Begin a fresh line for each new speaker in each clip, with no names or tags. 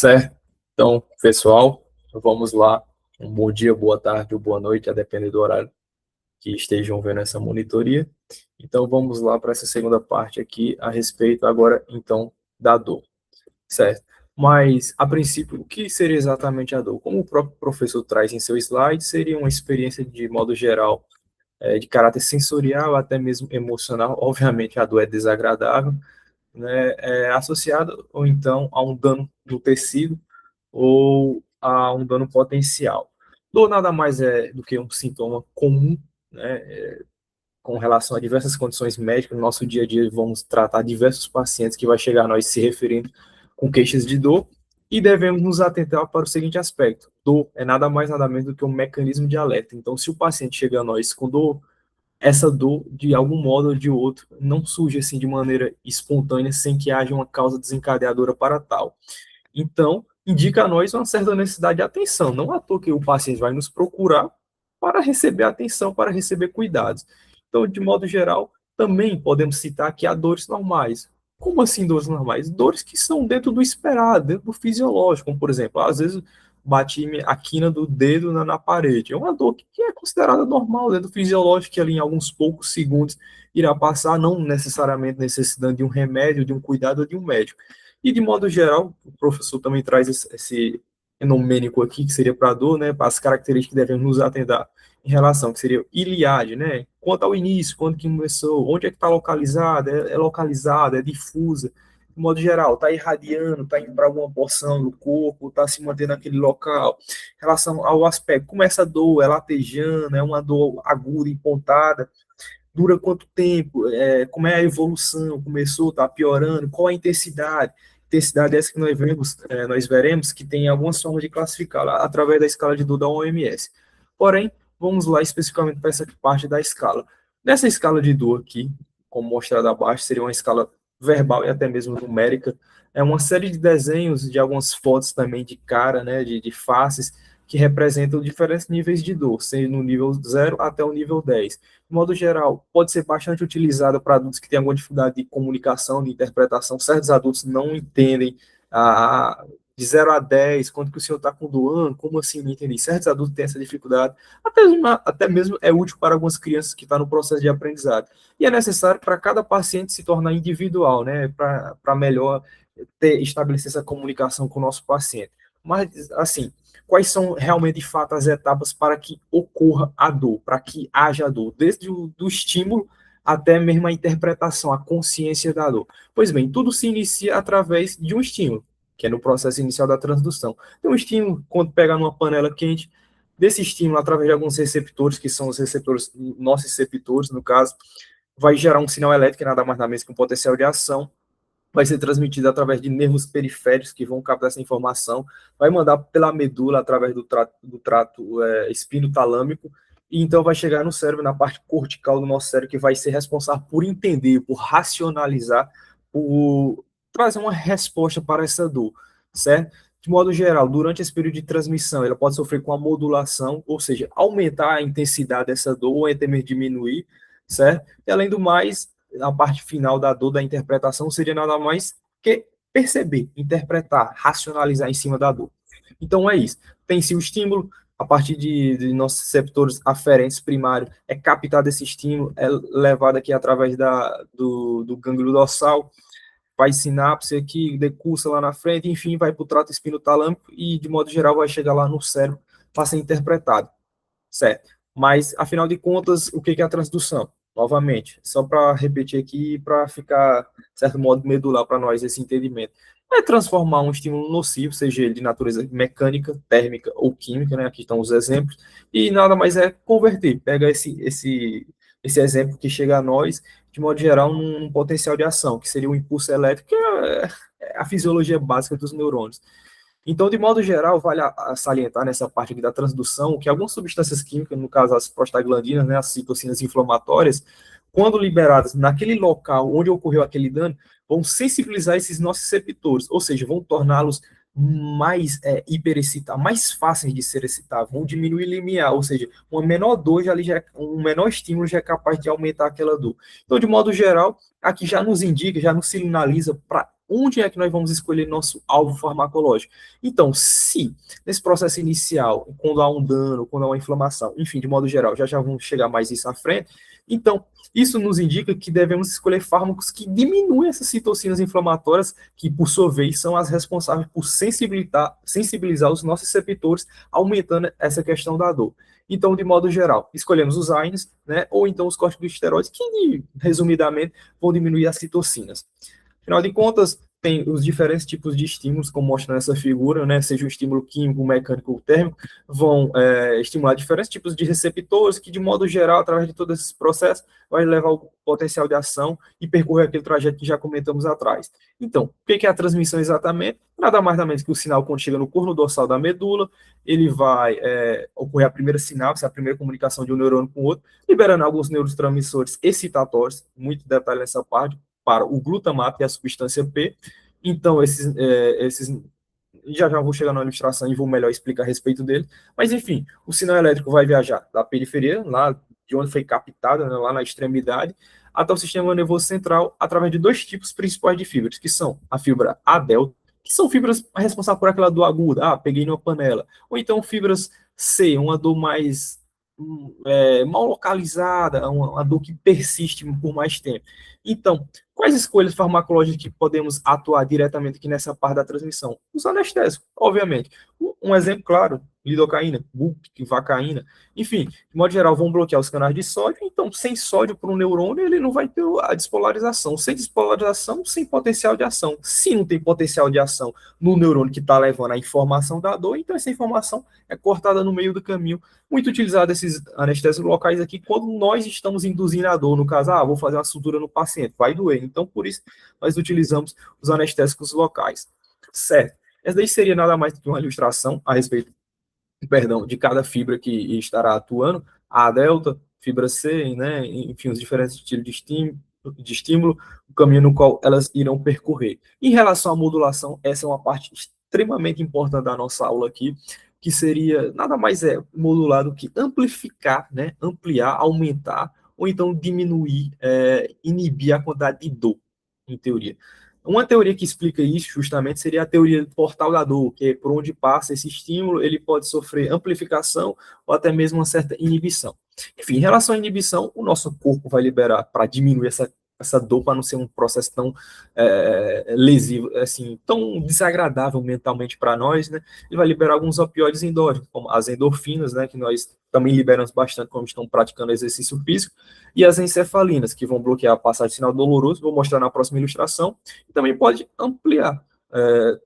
Certo? Então, pessoal, vamos lá. Um bom dia, boa tarde ou boa noite, a depender do horário que estejam vendo essa monitoria. Então, vamos lá para essa segunda parte aqui a respeito agora, então, da dor, certo? Mas, a princípio, o que seria exatamente a dor? Como o próprio professor traz em seu slide, seria uma experiência de modo geral, de caráter sensorial, até mesmo emocional. Obviamente, a dor é desagradável, né? Associada ou então a um dano no tecido ou a um dano potencial. Dor nada mais é do que um sintoma comum, né, com relação a diversas condições médicas. No nosso dia a dia, vamos tratar diversos pacientes que vai chegar a nós se referindo com queixas de dor e devemos nos atentar para o seguinte aspecto: dor é nada mais nada menos do que um mecanismo de alerta. Então, se o paciente chega a nós com dor, essa dor, de algum modo ou de outro, não surge assim de maneira espontânea, sem que haja uma causa desencadeadora para tal. Então, indica a nós uma certa necessidade de atenção. Não é à toa que o paciente vai nos procurar para receber atenção, para receber cuidados. Então, de modo geral, também podemos citar que há dores normais. Como assim dores normais? Dores que são dentro do esperado, dentro do fisiológico, como por exemplo, às vezes bati a quina do dedo na parede. É uma dor que é considerada normal dentro do fisiológico, que ali em alguns poucos segundos irá passar, não necessariamente necessitando de um remédio, de um cuidado ou de um médico. E, de modo geral, o professor também traz esse fenomênico aqui, que seria para a dor, né, para as características que devemos nos atentar em relação, que seria iliade, né, quanto ao início, quando que começou, onde é que está localizada, é localizada, é difusa, de modo geral, está irradiando, está indo para alguma porção do corpo, está se mantendo naquele local. Em relação ao aspecto, como essa dor é latejando, é uma dor aguda, empontada, dura quanto tempo, como é a evolução, começou, está piorando, qual a intensidade. Intensidade essa que nós veremos que tem algumas formas de classificar através da escala de dor da OMS. Porém, vamos lá especificamente para essa parte da escala. Nessa escala de dor aqui, como mostrado abaixo, seria uma escala verbal e até mesmo numérica. É uma série de desenhos de algumas fotos também de cara, né, de faces, que representam diferentes níveis de dor, sendo no nível 0 até o nível 10. De modo geral, pode ser bastante utilizada para adultos que têm alguma dificuldade de comunicação, de interpretação. Certos adultos não entendem de 0 a 10, quanto que o senhor está com doando, como assim, não entendi. Certos adultos têm essa dificuldade, até mesmo é útil para algumas crianças que estão no processo de aprendizado. E é necessário para cada paciente se tornar individual, né, para melhor estabelecer essa comunicação com o nosso paciente. Mas, assim, quais são realmente, de fato, as etapas para que ocorra a dor, para que haja dor, desde o do estímulo até mesmo a interpretação, a consciência da dor. Pois bem, tudo se inicia através de um estímulo, que é no processo inicial da transdução. Tem um estímulo, quando pega numa panela quente, desse estímulo, através de alguns receptores, que são os receptores, nossos receptores, no caso, vai gerar um sinal elétrico, que nada mais nada menos que um potencial de ação, vai ser transmitido através de nervos periféricos que vão captar essa informação, vai mandar pela medula através do trato espinotalâmico, e então vai chegar no cérebro, na parte cortical do nosso cérebro, que vai ser responsável por entender, por racionalizar, por trazer uma resposta para essa dor, certo? De modo geral, durante esse período de transmissão, ela pode sofrer com a modulação, ou seja, aumentar a intensidade dessa dor, ou até mesmo diminuir, certo? E além do mais, a parte final da dor da interpretação seria nada mais que perceber, interpretar, racionalizar em cima da dor. Então é isso. Tem-se o estímulo, a partir de nossos receptores aferentes primários, é captado esse estímulo, é levado aqui através do gânglio dorsal, faz sinapse aqui, decursa lá na frente, enfim, vai para o trato espinotalâmico e, de modo geral, vai chegar lá no cérebro para ser interpretado, certo? Mas, afinal de contas, o que é a transdução? Novamente, só para repetir aqui, para ficar, de certo modo, medular para nós esse entendimento. É transformar um estímulo nocivo, seja ele de natureza mecânica, térmica ou química, né? Aqui estão os exemplos, e nada mais é converter, pega esse exemplo que chega a nós, de modo geral, num potencial de ação, que seria o impulso elétrico, que é a fisiologia básica dos neurônios. Então, de modo geral, vale a salientar nessa parte aqui da transdução que algumas substâncias químicas, no caso as prostaglandinas, né, as citocinas inflamatórias, quando liberadas naquele local onde ocorreu aquele dano, vão sensibilizar esses nossos receptores, ou seja, vão torná-los mais hiperexcitáveis, mais fáceis de ser excitados, vão diminuir o limiar, ou seja, uma menor dor um menor estímulo já é capaz de aumentar aquela dor. Então, de modo geral, aqui já nos indica, já nos sinaliza para onde é que nós vamos escolher nosso alvo farmacológico? Então, se nesse processo inicial, quando há um dano, quando há uma inflamação, enfim, de modo geral, já vamos chegar mais isso à frente, então, isso nos indica que devemos escolher fármacos que diminuem essas citocinas inflamatórias, que, por sua vez, são as responsáveis por sensibilizar os nossos receptores, aumentando essa questão da dor. Então, de modo geral, escolhemos os AINES, né, ou então os corticosteroides, que, resumidamente, vão diminuir as citocinas. Afinal de contas, tem os diferentes tipos de estímulos, como mostra nessa figura, né, seja o estímulo químico, mecânico ou térmico, vão estimular diferentes tipos de receptores, que, de modo geral, através de todo esse processo, vai levar o potencial de ação e percorrer aquele trajeto que já comentamos atrás. Então, o que é a transmissão exatamente? Nada mais nada menos que o sinal, quando chega no corno dorsal da medula, ele vai ocorrer a primeira sinapse, a primeira comunicação de um neurônio com o outro, liberando alguns neurotransmissores excitatórios, muito detalhe nessa parte, para o glutamato e a substância P. Então, esses já vou chegar na ilustração e vou melhor explicar a respeito dele. Mas, enfim, o sinal elétrico vai viajar da periferia, lá de onde foi captado, né, lá na extremidade, até o sistema nervoso central, através de dois tipos principais de fibras, que são a fibra A delta, que são fibras responsáveis por aquela dor aguda, peguei numa panela, ou então fibras C, uma dor mais mal localizada, uma dor que persiste por mais tempo. Então, quais escolhas farmacológicas que podemos atuar diretamente aqui nessa parte da transmissão? Os anestésicos, obviamente. Um exemplo claro, lidocaína, bupivacaína, enfim, de modo geral, vão bloquear os canais de sódio, então, sem sódio para o neurônio, ele não vai ter a despolarização. Sem despolarização, sem potencial de ação. Se não tem potencial de ação no neurônio que está levando a informação da dor, então essa informação é cortada no meio do caminho. Muito utilizado esses anestésicos locais aqui quando nós estamos induzindo a dor. No caso, vou fazer uma sutura no paciente, vai doer. Então, por isso, nós utilizamos os anestésicos locais. Certo. Essa daí seria nada mais do que uma ilustração a respeito, perdão, de cada fibra que estará atuando. A delta, fibra C, né? Enfim, os diferentes estilos de estímulo, o caminho no qual elas irão percorrer. Em relação à modulação, essa é uma parte extremamente importante da nossa aula aqui, que seria nada mais modular do que amplificar, né? Ampliar, aumentar, ou então diminuir, inibir a quantidade de dor, em teoria. Uma teoria que explica isso justamente seria a teoria do portal da dor, que é por onde passa esse estímulo, ele pode sofrer amplificação ou até mesmo uma certa inibição. Enfim, em relação à inibição, o nosso corpo vai liberar para diminuir essa dor, para não ser um processo tão lesivo, assim, tão desagradável mentalmente para nós, né? Ele vai liberar alguns opioides endógenos, como as endorfinas, né, que nós também liberamos bastante quando estamos praticando exercício físico, e as encefalinas, que vão bloquear a passagem de sinal doloroso, vou mostrar na próxima ilustração, e também pode ampliar,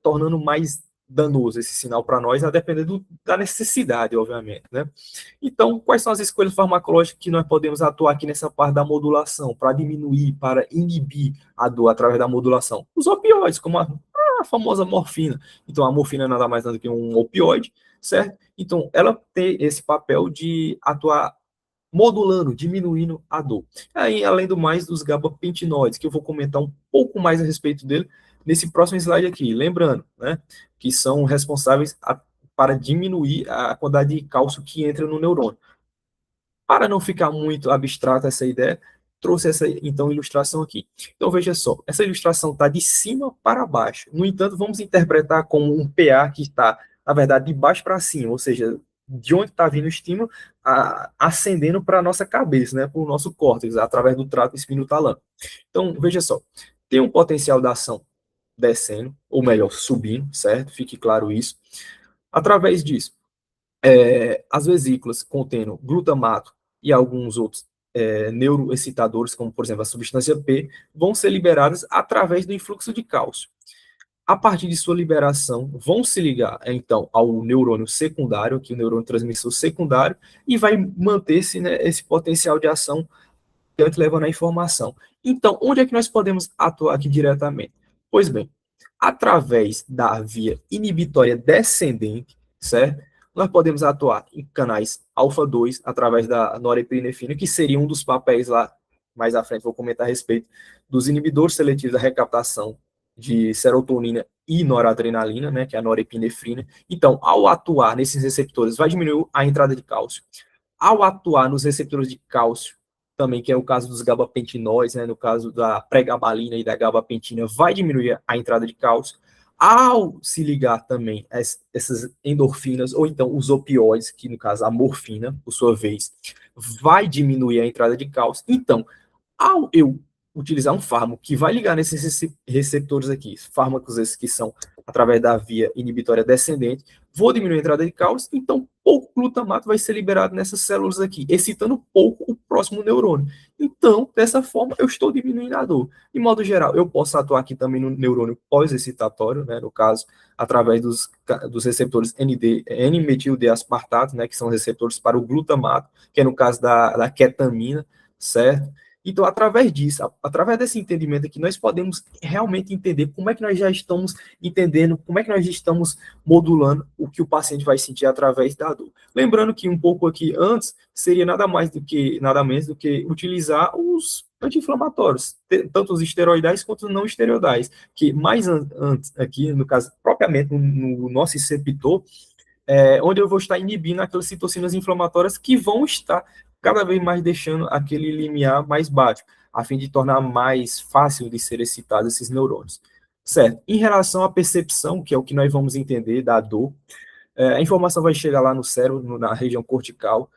tornando mais danoso esse sinal para nós, a depender da necessidade, obviamente, né? Então, quais são as escolhas farmacológicas que nós podemos atuar aqui nessa parte da modulação, para diminuir, para inibir a dor através da modulação? Os opioides, como a famosa morfina. Então, a morfina é nada mais nada que um opioide, certo? Então, ela tem esse papel de atuar modulando, diminuindo a dor. Aí, além do mais, dos gabapentinoides, que eu vou comentar um pouco mais a respeito dele nesse próximo slide aqui. Lembrando, né, que são responsáveis para diminuir a quantidade de cálcio que entra no neurônio. Para não ficar muito abstrata essa ideia, trouxe essa, então, ilustração aqui. Então, veja só, essa ilustração está de cima para baixo. No entanto, vamos interpretar como um PA que está, na verdade, de baixo para cima, ou seja, de onde está vindo o estímulo, ascendendo para a nossa cabeça, né, para o nosso córtex, através do trato espinotalâmico. Então, veja só, tem um potencial da ação descendo, ou melhor, subindo, certo? Fique claro isso. Através disso, as vesículas contendo glutamato e alguns outros neuroexcitadores, como, por exemplo, a substância P, vão ser liberadas através do influxo de cálcio. A partir de sua liberação, vão se ligar, então, ao neurônio secundário, que é o neurônio transmissor secundário, e vai manter-se, né, esse potencial de ação levando a informação. Então, onde é que nós podemos atuar aqui diretamente? Pois bem, através da via inibitória descendente, certo? Nós podemos atuar em canais alfa-2, através da norepinefrina, que seria um dos papéis lá, mais à frente vou comentar a respeito, dos inibidores seletivos da recaptação de serotonina e noradrenalina, né, que é a norepinefrina. Então, ao atuar nesses receptores, vai diminuir a entrada de cálcio. Ao atuar nos receptores de cálcio, também, que é o caso dos gabapentinóis, né, no caso da pregabalina e da gabapentina, vai diminuir a entrada de cálcio. Ao se ligar também a essas endorfinas, ou então os opioides, que no caso a morfina, por sua vez, vai diminuir a entrada de cálcio. Então, ao eu utilizar um fármaco que vai ligar nesses receptores aqui, fármacos esses que são através da via inibitória descendente, vou diminuir a entrada de cálcio, então pouco glutamato vai ser liberado nessas células aqui, excitando pouco o próximo neurônio. Então, dessa forma, eu estou diminuindo a dor. De modo geral, eu posso atuar aqui também no neurônio pós-excitatório, né, no caso, através dos receptores N-metil-D-aspartato, né, que são receptores para o glutamato, que é no caso da ketamina, certo? Então, através disso, através desse entendimento aqui, nós podemos realmente entender como é que nós já estamos entendendo, como é que nós estamos modulando o que o paciente vai sentir através da dor. Lembrando que um pouco aqui antes seria nada menos do que utilizar os anti-inflamatórios, tanto os esteroidais quanto os não esteroidais, que mais antes aqui, no caso, propriamente no nosso receptor, onde eu vou estar inibindo aquelas citocinas inflamatórias que vão estar cada vez mais deixando aquele limiar mais baixo, a fim de tornar mais fácil de ser excitado esses neurônios. Certo. Em relação à percepção, que é o que nós vamos entender da dor, a informação vai chegar lá no cérebro, na região cortical,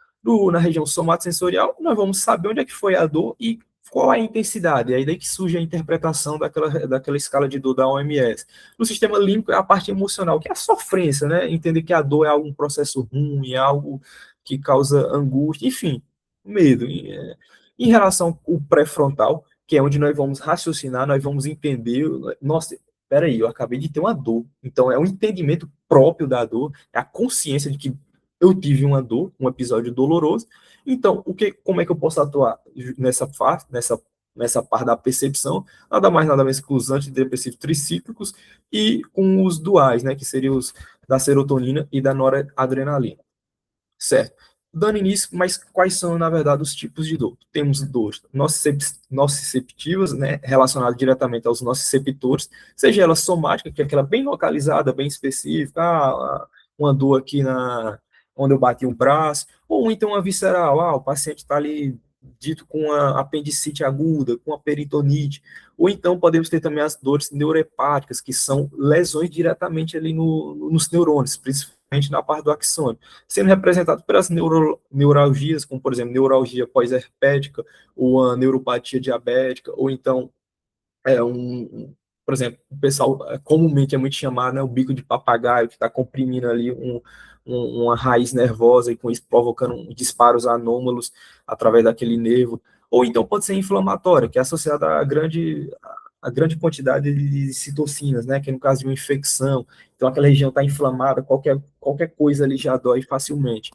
na região somatosensorial, nós vamos saber onde é que foi a dor e qual a intensidade. É aí daí que surge a interpretação daquela escala de dor da OMS. No sistema límbico é a parte emocional, que é a sofrência, né? Entender que a dor é um processo ruim, é algo que causa angústia, enfim, medo. Em relação ao pré-frontal, que é onde nós vamos raciocinar, nós vamos entender, nossa, peraí, eu acabei de ter uma dor. Então, é um entendimento próprio da dor, é a consciência de que eu tive uma dor, um episódio doloroso. Então, como é que eu posso atuar nessa parte da percepção? Nada mais, nada menos que os antidepressivos tricíclicos e com os duais, né, que seriam os da serotonina e da noradrenalina. Certo. Dando início, mas quais são, na verdade, os tipos de dor? Temos dores nociceptivas, né, relacionadas diretamente aos nociceptores, seja ela somática, que é aquela bem localizada, bem específica, uma dor aqui onde eu bati o braço, ou então uma visceral, o paciente está ali dito com a apendicite aguda, com a peritonite, ou então podemos ter também as dores neurohepáticas, que são lesões diretamente ali nos neurônios, principalmente na parte do axônio, sendo representado pelas neuralgias, como, por exemplo, neuralgia pós-herpética, ou a neuropatia diabética, ou então, por exemplo, o pessoal comumente é muito chamado, né, o bico de papagaio, que está comprimindo ali uma raiz nervosa e com isso provocando disparos anômalos através daquele nervo, ou então pode ser inflamatória, que é associada a grande quantidade de citocinas, né, que no caso de uma infecção, então aquela região está inflamada, qualquer coisa ali já dói facilmente.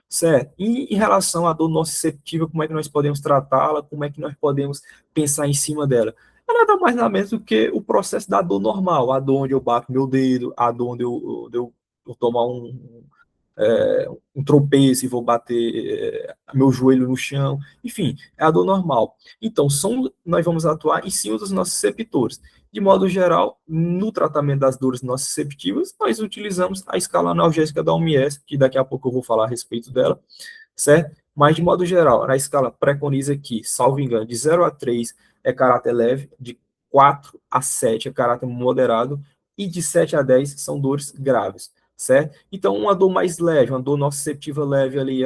Certo. E em relação à dor nociceptiva, como é que nós podemos tratá-la, como é que nós podemos pensar em cima dela? É nada mais nada menos do que o processo da dor normal, a dor onde eu bato meu dedo, a dor onde eu tomar um tropeço e vou bater meu joelho no chão, enfim, é a dor normal. Então, nós vamos atuar em cima dos nossos receptores. De modo geral, no tratamento das dores nociceptivas, nós utilizamos a escala analgésica da OMS, que daqui a pouco eu vou falar a respeito dela, certo? Mas, de modo geral, na escala preconiza que, salvo engano, de 0 a 3 é caráter leve, de 4 a 7 é caráter moderado, e de 7 a 10 são dores graves, certo? Então, uma dor mais leve, uma dor nociceptiva leve ali,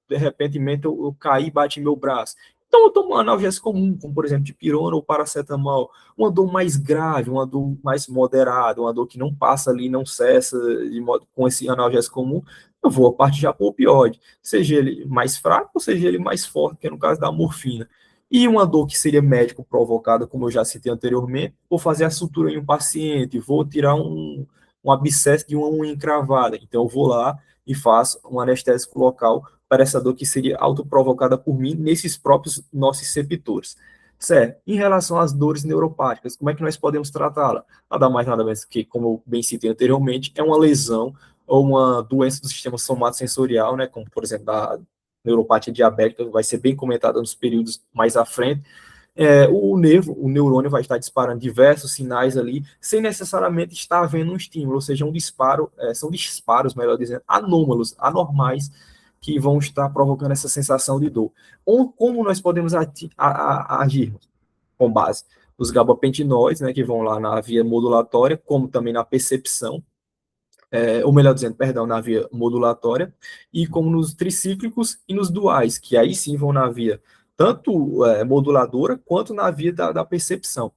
de repente eu caí e bati meu braço. Então, eu tomo um analgésico comum, como, por exemplo, dipirona ou paracetamol. Uma dor mais grave, uma dor mais moderada, uma dor que não passa ali, não cessa com esse analgésico comum, eu vou a partir já para o opioide, seja ele mais fraco ou seja ele mais forte, que é no caso da morfina. E uma dor que seria médico provocada, como eu já citei anteriormente, vou fazer a sutura em um paciente, vou tirar um abscesso de uma unha encravada. Então, eu vou lá e faço um anestésico local para essa dor que seria autoprovocada por mim nesses próprios nociceptores. Certo. Em relação às dores neuropáticas, como é que nós podemos tratá-la? Nada mais, nada menos que, como eu bem citei anteriormente, é uma lesão ou uma doença do sistema somatosensorial, né, como, por exemplo, da neuropatia diabética, vai ser bem comentada nos períodos mais à frente. O neurônio vai estar disparando diversos sinais ali, sem necessariamente estar havendo um estímulo, ou seja, são disparos, melhor dizendo, anômalos, anormais, que vão estar provocando essa sensação de dor. Ou como nós podemos agir com base nos gabapentinoides, né, que vão lá na via modulatória, como também na percepção, ou melhor dizendo, perdão, na via modulatória, e como nos tricíclicos e nos duais, que aí sim vão na via tanto moduladora quanto na via da percepção.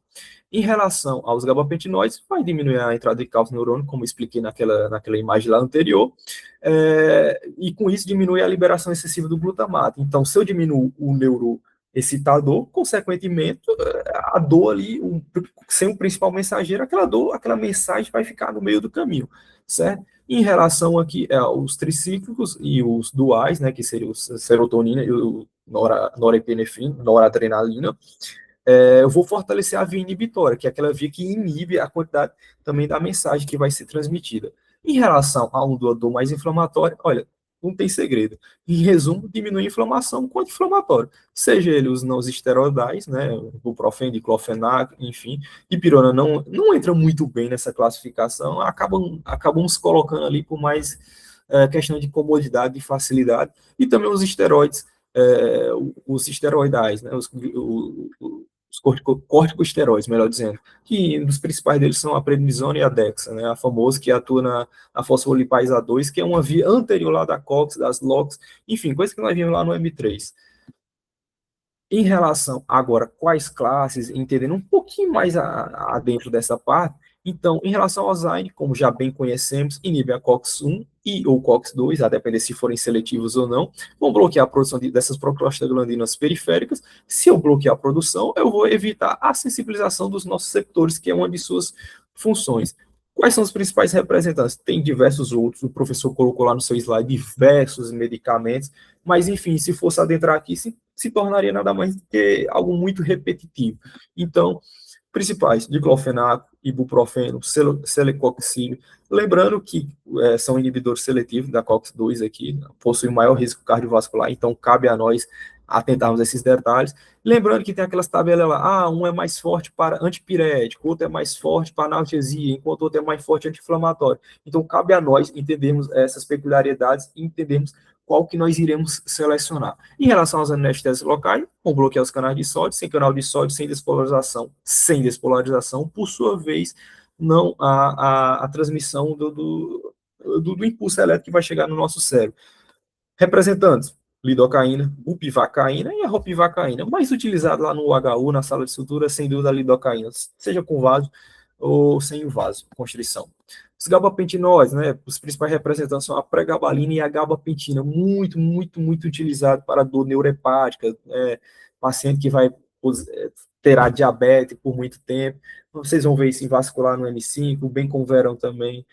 Em relação aos gabapentinoides, vai diminuir a entrada de cálcio no neurônio, como expliquei naquela imagem lá anterior, e com isso diminui a liberação excessiva do glutamato. Então, se eu diminuo o neuroexcitador, consequentemente, a dor ali, sem o principal mensageiro, aquela dor, aquela mensagem vai ficar no meio do caminho, certo? Em relação aqui aos tricíclicos e os duais, né, que seriam a serotonina e o norepinefrina, noradrenalina, eu vou fortalecer a via inibitória, que é aquela via que inibe a quantidade também da mensagem que vai ser transmitida. Em relação a um doador mais inflamatório, olha, não tem segredo. Em resumo, diminui a inflamação com anti-inflamatório, seja ele os não esteroidais, né, ibuprofeno, diclofenac, enfim, dipirona não entra muito bem nessa classificação, acabam se colocando ali por mais questão de comodidade e facilidade, e também os esteroides, os esteroidais, né, os corticosteroides, melhor dizendo, que um dos principais deles são a prednisona e a dexa, né, a famosa que atua na fosfolipase A2, que é uma via anterior lá da COX, das LOX, enfim, coisa que nós vimos lá no M3. Em relação agora quais classes, entendendo um pouquinho mais dentro dessa parte, então, em relação ao Zyme, como já bem conhecemos, inibe a COX-1 e ou COX-2, a depender se forem seletivos ou não, vão bloquear a produção dessas prostaglandinas periféricas. Se eu bloquear a produção, eu vou evitar a sensibilização dos nossos receptores, que é uma de suas funções. Quais são os principais representantes? Tem diversos outros, o professor colocou lá no seu slide diversos medicamentos, mas enfim, se fosse adentrar aqui, se tornaria nada mais do que algo muito repetitivo. Então, principais, diclofenaco, ibuprofeno, celecoxib, lembrando que são inibidores seletivos da COX-2 aqui, possuem maior risco cardiovascular, então cabe a nós atentarmos a esses detalhes. Lembrando que tem aquelas tabelas lá, um é mais forte para antipirético, outro é mais forte para analgesia, enquanto outro é mais forte anti-inflamatório. Então cabe a nós entendermos essas peculiaridades e entendermos qual que nós iremos selecionar. Em relação aos anestésios locais, vão bloquear os canais de sódio, sem canal de sódio, sem despolarização, por sua vez, não a transmissão do impulso elétrico que vai chegar no nosso cérebro. Representantes, lidocaína, bupivacaína e a ropivacaína, mais utilizado lá no HU, na sala de sutura, sem dúvida a lidocaína, seja com vaso ou sem o vaso, constrição. Os gabapentinoides, né, os principais representantes são a pregabalina e a gabapentina, muito utilizado para dor neurohepática, paciente que terá diabetes por muito tempo. Vocês vão ver isso em vascular no M5, bem como verão também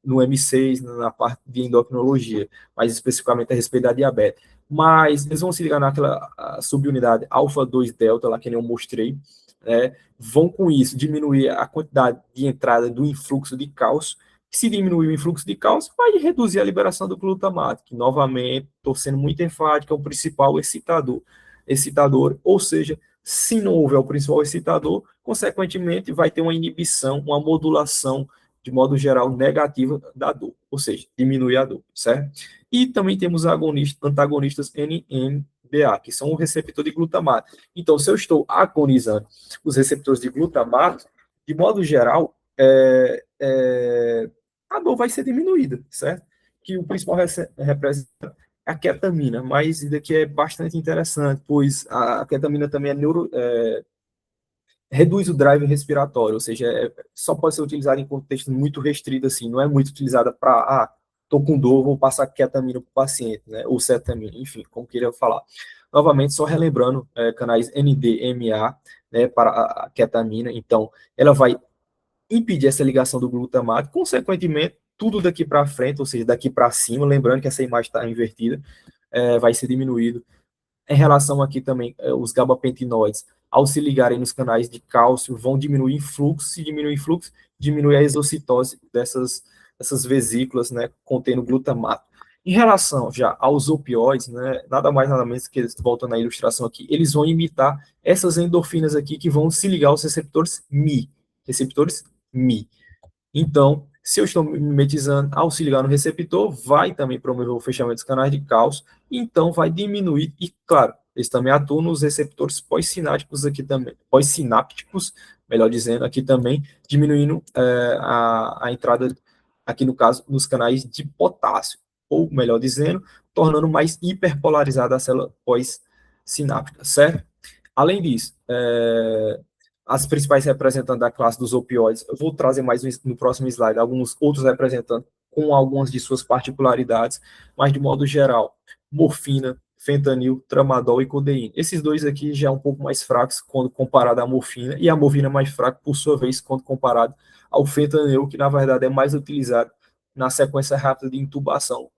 no M6, na parte de endocrinologia, mais especificamente a respeito da diabetes. Mas eles vão se ligar naquela subunidade alfa-2 delta, lá que eu mostrei, vão com isso diminuir a quantidade de entrada do influxo de cálcio. Se diminuir o influxo de cálcio, vai reduzir a liberação do glutamato, que novamente, estou sendo muito enfático, é o principal excitador, ou seja, se não houver o principal excitador, consequentemente vai ter uma inibição, uma modulação de modo geral negativa da dor, ou seja, diminui a dor, certo? E também temos antagonistas NMDA, que são o receptor de glutamato. Então, se eu estou agonizando os receptores de glutamato, de modo geral, a dor vai ser diminuída, certo? Que o principal representa a ketamina, mas isso daqui é bastante interessante, pois a ketamina também reduz o drive respiratório, ou seja, só pode ser utilizada em contexto muito restrito, assim, não é muito utilizada para, tô com dor, vou passar ketamina para o paciente, né, ou cetamina, enfim, como queria falar. Novamente, só relembrando, canais NDMA, né, para a ketamina, então, ela vai impedir essa ligação do glutamato, consequentemente, tudo daqui para frente, ou seja, daqui para cima, lembrando que essa imagem está invertida, vai ser diminuído. Em relação aqui também, os gabapentinoides, ao se ligarem nos canais de cálcio, vão diminuir o fluxo, se diminuir o fluxo, diminui a exocitose dessas vesículas, né, contendo glutamato. Em relação já aos opioides, né, nada mais nada menos que, voltando à ilustração aqui, eles vão imitar essas endorfinas aqui que vão se ligar aos receptores Mi. Então, se eu estou mimetizando, ao se ligar no receptor, vai também promover o fechamento dos canais de cálcio, então vai diminuir, e claro, eles também atuam nos receptores pós-sinápticos aqui também, pós-sinápticos, melhor dizendo, aqui também, diminuindo a entrada, aqui no caso, nos canais de potássio, ou melhor dizendo, tornando mais hiperpolarizada a célula pós-sináptica, certo? Além disso, as principais representantes da classe dos opioides, eu vou trazer mais no próximo slide, alguns outros representantes com algumas de suas particularidades, mas de modo geral, morfina, fentanil, tramadol e codeína. Esses dois aqui já é um pouco mais fracos quando comparado à morfina, e a morfina é mais fraca, por sua vez, quando comparado ao fentanil, que na verdade é mais utilizado na sequência rápida de intubação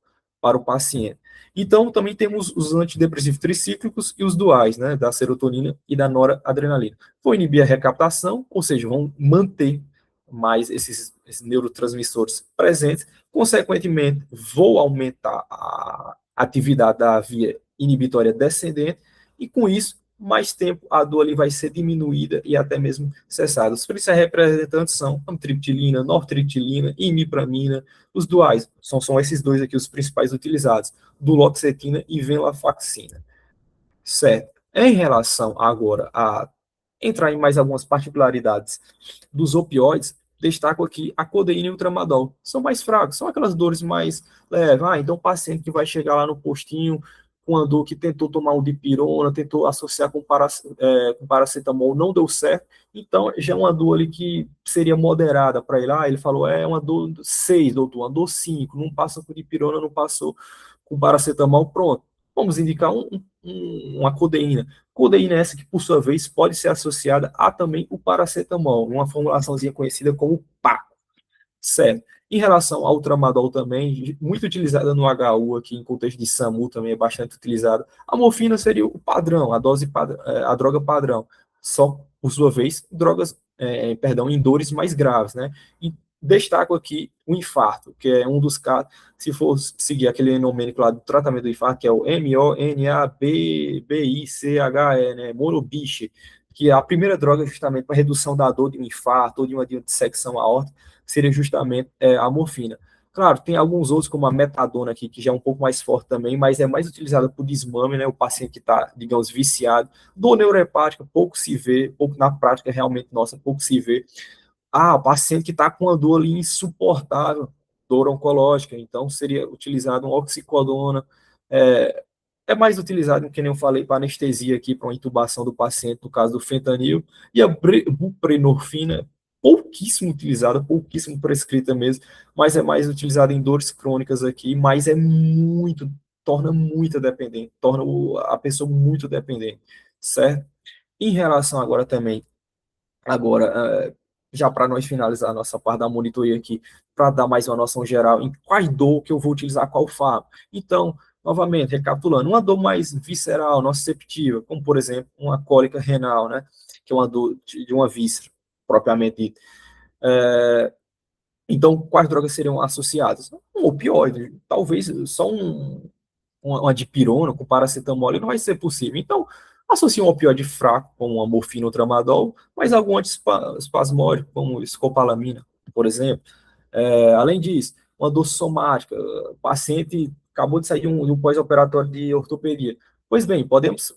para o paciente. Então, também temos os antidepressivos tricíclicos e os duais, né, da serotonina e da noradrenalina. Vão inibir a recaptação, ou seja, vão manter mais esses neurotransmissores presentes. Consequentemente, vou aumentar a atividade da via inibitória descendente e, com isso, mais tempo a dor ali vai ser diminuída e até mesmo cessada. Os principais representantes são amitriptilina, nortriptilina, imipramina. Os duais são esses dois aqui os principais utilizados, duloxetina e venlafaxina. Certo. Em relação agora a entrar em mais algumas particularidades dos opioides, destaco aqui a codeína e o tramadol. São mais fracos, são aquelas dores mais leves. Então o paciente que vai chegar lá no postinho com a dor que tentou tomar um dipirona, tentou associar com paracetamol, não deu certo, então já é uma dor ali que seria moderada para ele. Ele falou, é uma dor 6, doutor, uma dor 5, não passa com dipirona, não passou com paracetamol, pronto. Vamos indicar uma codeína. Codeína é essa que, por sua vez, pode ser associada a também o paracetamol, uma formulaçãozinha conhecida como PACO, certo? Em relação ao tramadol também, muito utilizada no HU aqui em contexto de SAMU também é bastante utilizada. A morfina seria o padrão, a droga padrão. Só, por sua vez, em dores mais graves, né? E destaco aqui o infarto, que é um dos casos, se for seguir aquele nomenclátor lá do tratamento do infarto, que é o MONABICHE, né? Morobiche, que é a primeira droga justamente para redução da dor de um infarto ou de uma dissecção aórtica, seria justamente a morfina. Claro, tem alguns outros, como a metadona aqui, que já é um pouco mais forte também, mas é mais utilizada por desmame, né? O paciente que está, digamos, viciado. Dor neuropática, pouco se vê, pouco na prática, realmente, nossa, pouco se vê. O paciente que está com uma dor ali insuportável, dor oncológica, então seria utilizado um oxicodona, é mais utilizado, que nem eu falei, para anestesia aqui, para uma intubação do paciente, no caso do fentanil, e a buprenorfina, pouquíssimo utilizada, pouquíssimo prescrita mesmo, mas é mais utilizada em dores crônicas aqui, mas torna muito dependente, torna a pessoa muito dependente, certo? Em relação agora também Agora, já para nós finalizar a nossa parte da monitoria aqui, para dar mais uma noção geral em quais dor que eu vou utilizar qual fármaco. Então, novamente, recapitulando, uma dor mais visceral, nociceptiva, como por exemplo, uma cólica renal, né? Que é uma dor de uma víscera, propriamente dita. Então, quais drogas seriam associadas? Um opioide, talvez só uma dipirona com paracetamol não vai ser possível. Então, associa um opioide fraco, como uma morfina ou tramadol, mas algum antiespasmódico, como escopolamina, por exemplo. Além disso, uma dor somática, o paciente acabou de sair de um pós-operatório de ortopedia. Pois bem, podemos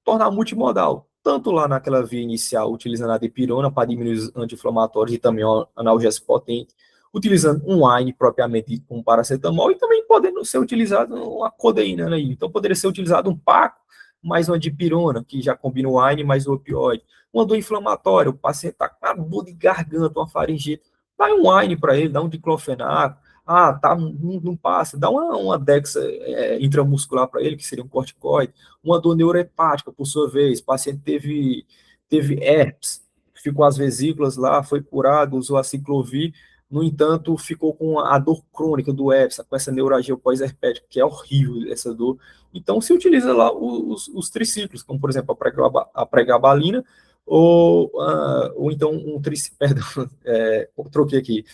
tornar multimodal, tanto lá naquela via inicial, utilizando a dipirona para diminuir os anti-inflamatórios e também o analgésico potente, utilizando um AINE propriamente com paracetamol e também podendo ser utilizado uma codeína, né? Então poderia ser utilizado um PACO mais uma dipirona, que já combina o AINE mais o opioide. Uma dor inflamatória, o paciente está com uma dor de garganta, uma faringite, dá um AINE para ele, dá um diclofenaco, não passa, dá uma Dexa intramuscular para ele, que seria um corticoide, uma dor neurohepática, por sua vez, o paciente teve herpes, ficou as vesículas lá, foi curado, usou a ciclovir, no entanto, ficou com a dor crônica do herpes, com essa neuralgia pós-herpética, que é horrível essa dor. Então, se utiliza lá os triciclos, como, por exemplo, a pregabalina, ou então perdão, troquei aqui,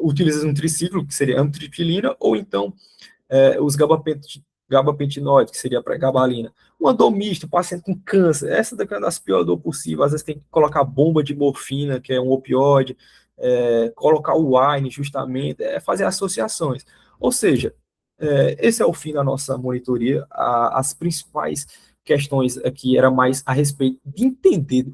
utiliza um triciclo, que seria amitriptilina, ou então os gabapentinoides, que seria a pregabalina. Uma dor mista, paciente com câncer, essa é das piores dores possíveis, às vezes tem que colocar bomba de morfina, que é um opioide, colocar o wine justamente, fazer associações. Ou seja, esse é o fim da nossa monitoria. As principais questões aqui era mais a respeito de entender,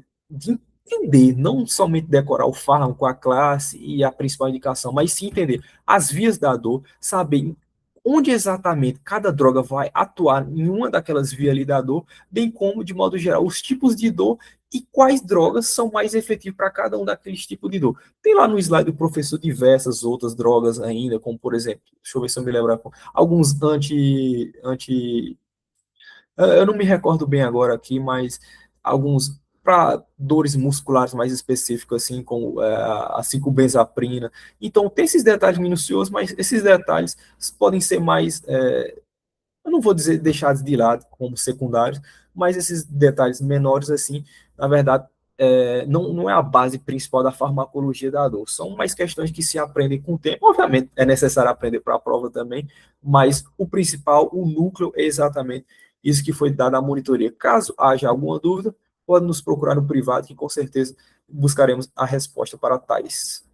não somente decorar o fármaco, a classe e a principal indicação, mas sim entender as vias da dor, saber onde exatamente cada droga vai atuar em uma daquelas vias ali da dor, bem como, de modo geral, os tipos de dor e quais drogas são mais efetivas para cada um daqueles tipos de dor. Tem lá no slide do professor diversas outras drogas ainda, como, por exemplo, deixa eu ver se eu me lembro, alguns eu não me recordo bem agora aqui, mas alguns para dores musculares mais específicas, assim, como a 5-benzaprina. Então, tem esses detalhes minuciosos, mas esses detalhes podem ser mais, eu não vou dizer deixados de lado como secundários, mas esses detalhes menores, assim, na verdade, não é a base principal da farmacologia da dor. São mais questões que se aprendem com o tempo. Obviamente, é necessário aprender para a prova também, mas o principal, o núcleo, é exatamente isso que foi dado à monitoria. Caso haja alguma dúvida, pode nos procurar no privado, que com certeza buscaremos a resposta para tais.